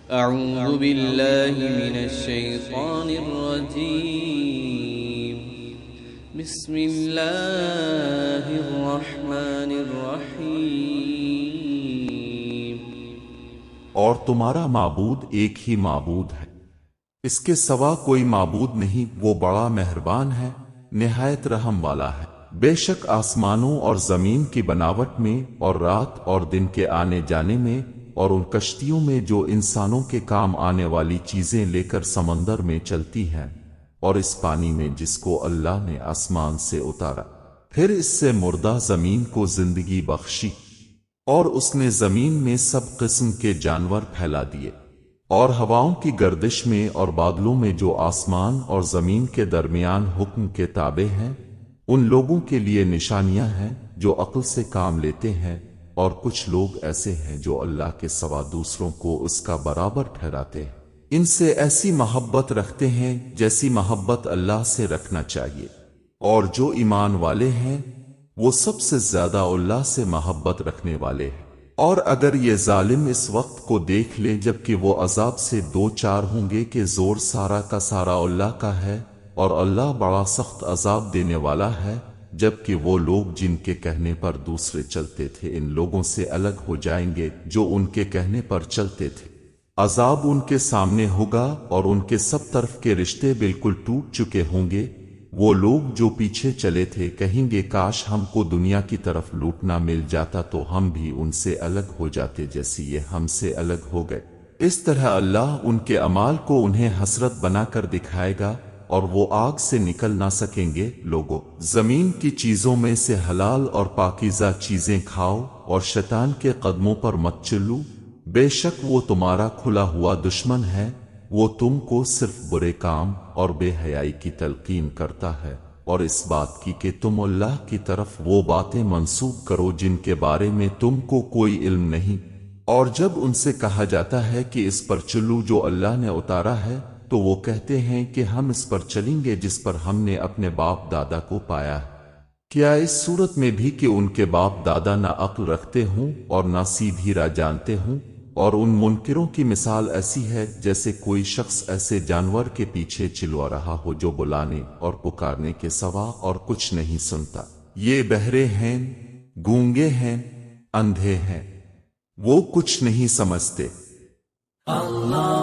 أعوذ بالله من الشيطان الرجيم. بسم الله الرحمن الرحيم. اور تمہارا معبود ایک ہی معبود ہے، اس کے سوا کوئی معبود نہیں، وہ بڑا مہربان ہے، نہایت رحم والا ہے۔ بے شک آسمانوں اور زمین کی بناوٹ میں اور رات اور دن کے آنے جانے میں اور ان کشتیوں میں جو انسانوں کے کام آنے والی چیزیں لے کر سمندر میں چلتی ہیں، اور اس پانی میں جس کو اللہ نے آسمان سے اتارا، پھر اس سے مردہ زمین کو زندگی بخشی، اور اس نے زمین میں سب قسم کے جانور پھیلا دیے، اور ہواؤں کی گردش میں اور بادلوں میں جو آسمان اور زمین کے درمیان حکم کے تابع ہیں، ان لوگوں کے لیے نشانیاں ہیں جو عقل سے کام لیتے ہیں، اور کچھ لوگ ایسے ہیں جو اللہ کے سوا دوسروں کو اس کا برابر ٹھہراتے ہیں، ان سے ایسی محبت رکھتے ہیں جیسی محبت اللہ سے رکھنا چاہیے، اور جو ایمان والے ہیں وہ سب سے زیادہ اللہ سے محبت رکھنے والے ہیں۔ اور اگر یہ ظالم اس وقت کو دیکھ لیں جبکہ وہ عذاب سے دو چار ہوں گے کہ زور سارا کا سارا اللہ کا ہے، اور اللہ بڑا سخت عذاب دینے والا ہے، جبکہ وہ لوگ جن کے کہنے پر دوسرے چلتے تھے ان لوگوں سے الگ ہو جائیں گے جو ان کے کہنے پر چلتے تھے۔ عذاب ان کے سامنے ہوگا اور ان کے سب طرف کے رشتے بالکل ٹوٹ چکے ہوں گے۔ وہ لوگ جو پیچھے چلے تھے کہیں گے کاش ہم کو دنیا کی طرف لوٹنا مل جاتا تو ہم بھی ان سے الگ ہو جاتے جیسے یہ ہم سے الگ ہو گئے۔ اس طرح اللہ ان کے اعمال کو انہیں حسرت بنا کر دکھائے گا اور وہ آگ سے نکل نہ سکیں گے۔ لوگوں، زمین کی چیزوں میں سے حلال اور پاکیزہ چیزیں کھاؤ اور شیطان کے قدموں پر مت چلو، بے شک وہ تمہارا کھلا ہوا دشمن ہے، وہ تم کو صرف برے کام اور بے حیائی کی تلقین کرتا ہے، اور اس بات کی کہ تم اللہ کی طرف وہ باتیں منسوب کرو جن کے بارے میں تم کو کوئی علم نہیں، اور جب ان سے کہا جاتا ہے کہ اس پر چلو جو اللہ نے اتارا ہے تو وہ کہتے ہیں کہ ہم اس پر چلیں گے جس پر ہم نے اپنے باپ دادا کو پایا ہے۔ کیا اس صورت میں بھی کہ ان کے باپ دادا نہ عقل رکھتے ہوں اور نہ سیدھی راہ جانتے ہوں؟ اور ان منکروں کی مثال ایسی ہے جیسے کوئی شخص ایسے جانور کے پیچھے چلوا رہا ہو جو بلانے اور پکارنے کے سوا اور کچھ نہیں سنتا۔ یہ بہرے ہیں، گونگے ہیں، اندھے ہیں، وہ کچھ نہیں سمجھتے۔ اللہ